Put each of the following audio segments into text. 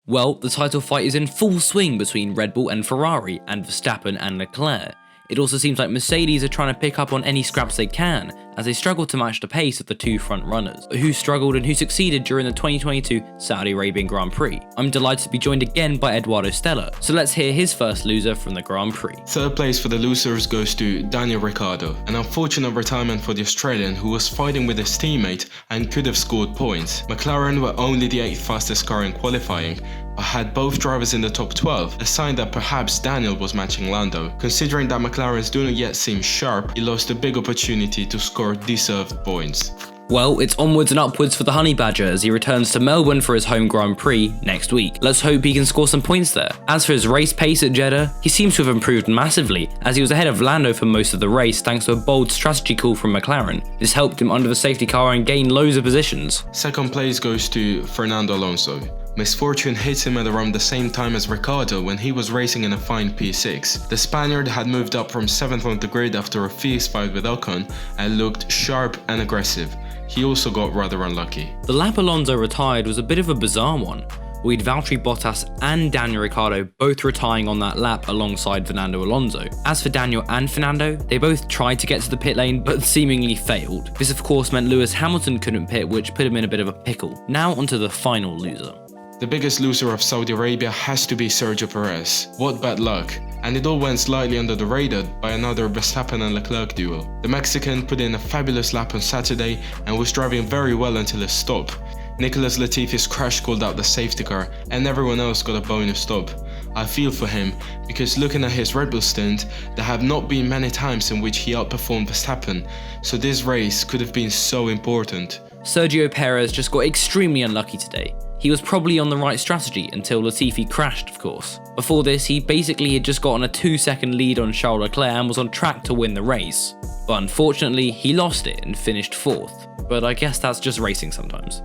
Well, the title fight is in full swing between Red Bull and Ferrari, and Verstappen and Leclerc. It also seems like Mercedes are trying to pick up on any scraps they can, as they struggle to match the pace of the two front runners, but who struggled and who succeeded during the 2022 Saudi Arabian Grand Prix. I'm delighted to be joined again by Eduardo Stella, so let's hear his first loser from the Grand Prix. Third place for the losers goes to Daniel Ricciardo, an unfortunate retirement for the Australian who was fighting with his teammate and could have scored points. McLaren were only the 8th fastest car in qualifying, but had both drivers in the top 12, a sign that perhaps Daniel was matching Lando. Considering that McLaren's do not yet seem sharp, he lost a big opportunity to score deserved points. Well, it's onwards and upwards for the Honey Badger as he returns to Melbourne for his home Grand Prix next week. Let's hope he can score some points there. As for his race pace at Jeddah, he seems to have improved massively, as he was ahead of Lando for most of the race thanks to a bold strategy call from McLaren. This helped him under the safety car and gain loads of positions. Second place goes to Fernando Alonso. Misfortune hit him at around the same time as Ricciardo when he was racing in a fine P6. The Spaniard had moved up from 7th on the grid after a fierce fight with Ocon and looked sharp and aggressive. He also got rather unlucky. The lap Alonso retired was a bit of a bizarre one, with Valtteri Bottas and Daniel Ricciardo both retiring on that lap alongside Fernando Alonso. As for Daniel and Fernando, they both tried to get to the pit lane but seemingly failed. This of course meant Lewis Hamilton couldn't pit, which put him in a bit of a pickle. Now onto the final loser. The biggest loser of Saudi Arabia has to be Sergio Perez. What bad luck. And it all went slightly under the radar by another Verstappen and Leclerc duel. The Mexican put in a fabulous lap on Saturday and was driving very well until a stop. Nicholas Latifi's crash called out the safety car and everyone else got a bonus stop. I feel for him, because looking at his Red Bull stint, there have not been many times in which he outperformed Verstappen, so this race could have been so important. Sergio Perez just got extremely unlucky today. He was probably on the right strategy until Latifi crashed, of course. Before this, he basically had just gotten a 2-second lead on Charles Leclerc and was on track to win the race. But unfortunately, he lost it and finished 4th. But I guess that's just racing sometimes.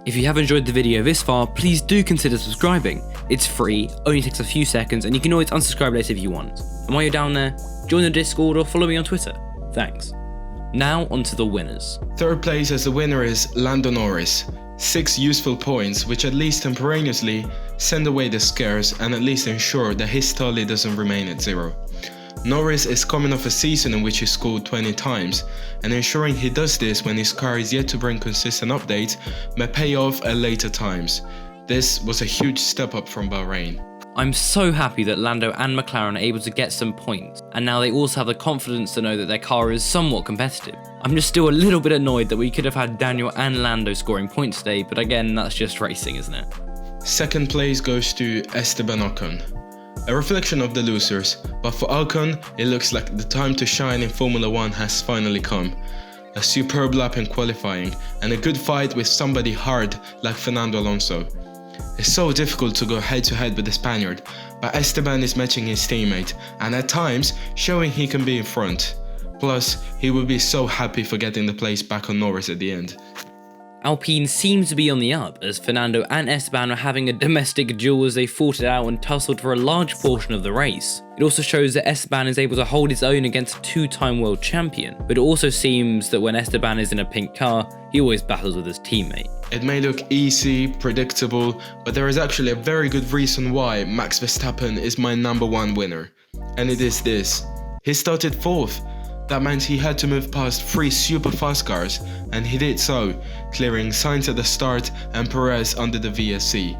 If you have enjoyed the video this far, please do consider subscribing. It's free, only takes a few seconds, and you can always unsubscribe later if you want. And while you're down there, join the Discord or follow me on Twitter. Thanks. Now onto the winners. Third place as the winner is Lando Norris. 6 useful points which at least temporarily send away the scares and at least ensure that his tally doesn't remain at 0. Norris is coming off a season in which he scored 20 times, and ensuring he does this when his car is yet to bring consistent updates may pay off at later times. This was a huge step up from Bahrain. I'm so happy that Lando and McLaren are able to get some points, and now they also have the confidence to know that their car is somewhat competitive. I'm just still a little bit annoyed that we could have had Daniel and Lando scoring points today, but again, that's just racing, isn't it? Second place goes to Esteban Ocon. A reflection of the losers, but for Ocon, it looks like the time to shine in Formula 1 has finally come. A superb lap in qualifying, and a good fight with somebody hard like Fernando Alonso. It's so difficult to go head to head with the Spaniard, but Esteban is matching his teammate and at times showing he can be in front. Plus, he will be so happy for getting the place back on Norris at the end. Alpine seems to be on the up, as Fernando and Esteban are having a domestic duel as they fought it out and tussled for a large portion of the race. It also shows that Esteban is able to hold his own against a 2-time world champion, but it also seems that when Esteban is in a pink car, he always battles with his teammate. It may look easy, predictable, but there is actually a very good reason why Max Verstappen is my #1 winner. And it is this. He started 4th. That meant he had to move past 3 super fast cars, and he did so, clearing Sainz at the start and Perez under the VSC.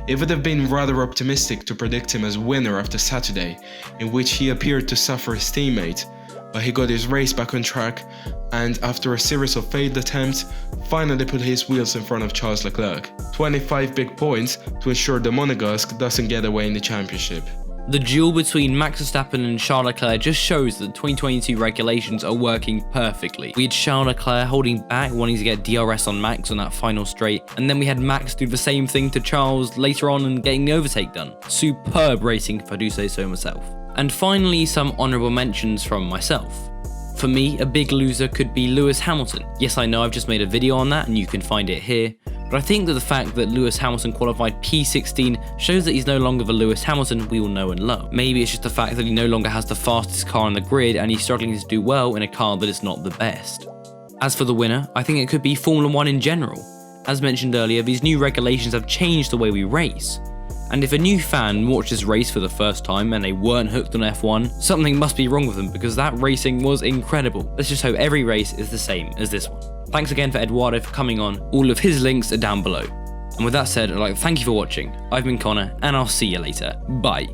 It would have been rather optimistic to predict him as winner after Saturday, in which he appeared to suffer his teammate, but he got his race back on track and after a series of failed attempts, finally put his wheels in front of Charles Leclerc. 25 big points to ensure the Monegasque doesn't get away in the championship. The duel between Max Verstappen and Charles Leclerc just shows that the 2022 regulations are working perfectly. We had Charles Leclerc holding back, wanting to get DRS on Max on that final straight, and then we had Max do the same thing to Charles later on and getting the overtake done. Superb racing, if I do say so myself. And finally, some honourable mentions from myself. For me, a big loser could be Lewis Hamilton. Yes, I know I've just made a video on that and you can find it here, but I think that the fact that Lewis Hamilton qualified P16 shows that he's no longer the Lewis Hamilton we all know and love. Maybe it's just the fact that he no longer has the fastest car on the grid and he's struggling to do well in a car that is not the best. As for the winner, I think it could be Formula 1 in general. As mentioned earlier, these new regulations have changed the way we race. And if a new fan watched this race for the first time and they weren't hooked on F1, something must be wrong with them because that racing was incredible. Let's just hope every race is the same as this one. Thanks again for Eduardo for coming on. All of his links are down below. And with that said, I'd like to thank you for watching. I've been Connor, and I'll see you later. Bye.